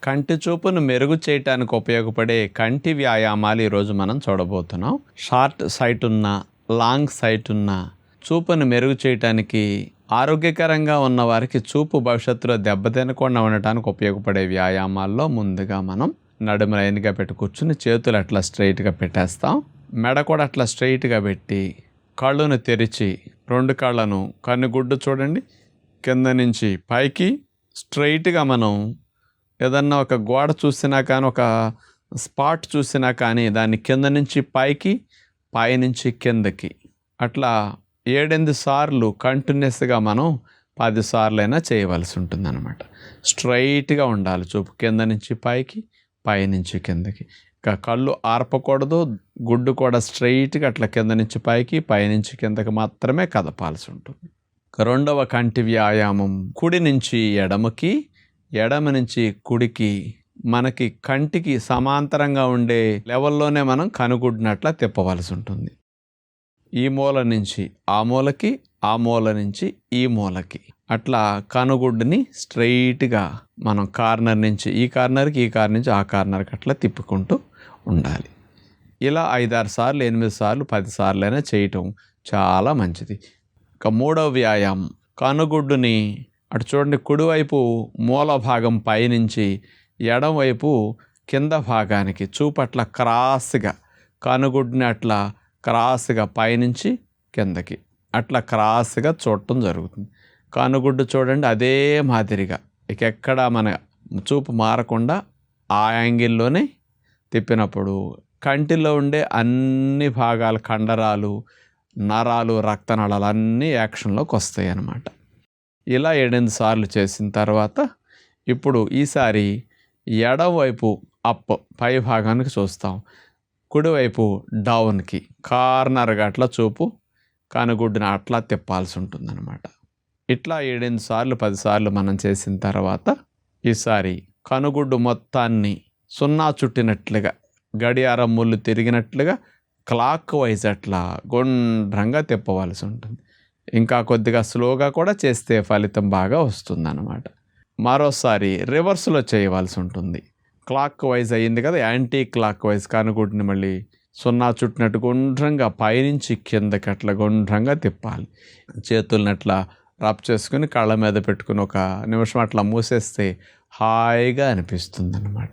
కంటి చూపును మెరుగు చేయటానికి ఉపయోగపడే కంటి వ్యాయామాలు ఈరోజు మనం చూడబోతున్నాం. షార్ట్ సైట్ ఉన్న, లాంగ్ సైట్ ఉన్న చూపును మెరుగు చేయటానికి, ఆరోగ్యకరంగా ఉన్న వారికి చూపు భవిష్యత్తులో దెబ్బతినకుండా ఉండటానికి ఉపయోగపడే వ్యాయామాల్లో ముందుగా మనం నడుము లైన్గా పెట్టి కూర్చుని చేతులు అట్లా స్ట్రైట్గా పెట్టేస్తాం. మెడ కూడా అట్లా స్ట్రైట్గా పెట్టి కళ్ళును తెరిచి రెండు కళ్ళను కన్నుగుడ్డు చూడండి కింద నుంచి పైకి స్ట్రైట్గా మనం ఏదన్నా ఒక గోడ చూసినా కానీ, ఒక స్పాట్ చూసినా కానీ దాన్ని కింద నుంచి పైకి, పైనుంచి కిందకి అట్లా 7-8 సార్లు కంటిన్యూస్గా మనం 10 సార్లైనా చేయవలసి ఉంటుంది అన్నమాట. స్ట్రైట్గా ఉండాలి చూపు, కింద నుంచి పైకి, పైనుంచి కిందకి. ఇక కళ్ళు ఆర్పకూడదు, గుడ్డు కూడా స్ట్రైట్గా అట్లా కింద నుంచి పైకి, పైనుంచి కిందకి మాత్రమే కదపాల్సి ఉంటుంది. రెండవ కంటి వ్యాయామం కుడి నుంచి ఎడమకి, ఎడమ నుంచి కుడికి. మనకి కంటికి సమాంతరంగా ఉండే లెవెల్లోనే మనం కనుగుడ్డినట్లా తిప్పవలసి ఉంటుంది. ఈ మూల నుంచి ఆ మూలకి, ఆ మూల నుంచి ఈ మూలకి అట్లా కనుగుడ్డుని స్ట్రైట్గా మనం కార్నర్ నుంచి ఈ కార్నర్కి, ఈ కార్నర్ నుంచి ఆ కార్నర్కి అట్లా తిప్పుకుంటూ ఉండాలి. ఇలా 5-6 సార్లు, 8 సార్లు, 10 సార్లు అయినా చేయటం చాలా మంచిది. ఇక మూడవ వ్యాయామం కనుగుడ్డుని అటు చూడండి, కుడివైపు మూల భాగం పైనుంచి ఎడమవైపు కింద భాగానికి చూపు అట్లా క్రాస్గా, కనుగుడ్డుని అట్లా క్రాస్గా పైనుంచి కిందకి అట్లా క్రాస్గా చూడటం జరుగుతుంది. కనుగుడ్డు చూడండి అదే మాదిరిగా ఇక ఎక్కడ మన చూపు మారకుండా ఆ యాంగిల్లోనే తిప్పినప్పుడు కంటిలో ఉండే అన్ని భాగాలు, కండరాలు, నరాలు, రక్తనాళాలు అన్నీ యాక్షన్లోకి వస్తాయి అన్నమాట. ఇలా 7-8 సార్లు చేసిన తర్వాత ఇప్పుడు ఈసారి ఎడమవైపు అప్ పై భాగానికి చూస్తాం, కుడివైపు డౌన్కి కార్నర్గా అట్లా చూపు కనుగుడ్డుని అట్లా తిప్పాల్సి ఉంటుందన్నమాట. ఇట్లా 7-8 సార్లు, 10 సార్లు మనం చేసిన తర్వాత ఈసారి కనుగుడ్డు మొత్తాన్ని 0 చుట్టినట్లుగా, గడియారం ముళ్ళు తిరిగినట్లుగా క్లాక్ వైజ్ అట్లా గుండ్రంగా తిప్పవలసి ఉంటుంది. ఇంకా కొద్దిగా స్లోగా కూడా చేస్తే ఫలితం బాగా వస్తుందన్నమాట. మరోసారి రివర్స్లో చేయవలసి ఉంటుంది. క్లాక్ వైజ్ అయ్యింది కదా, యాంటీ క్లాక్ వైజ్ కనుగుడ్డుని మళ్ళీ 0 చుట్టినట్టు గుండ్రంగా పైనుంచి కిందకి అట్లా గుండ్రంగా తిప్పాలి. చేతుల్ని అట్లా రబ్ చేసుకుని కళ్ళ మీద పెట్టుకుని 1 నిమిషం అట్లా మూసేస్తే హాయిగా అనిపిస్తుంది అన్నమాట.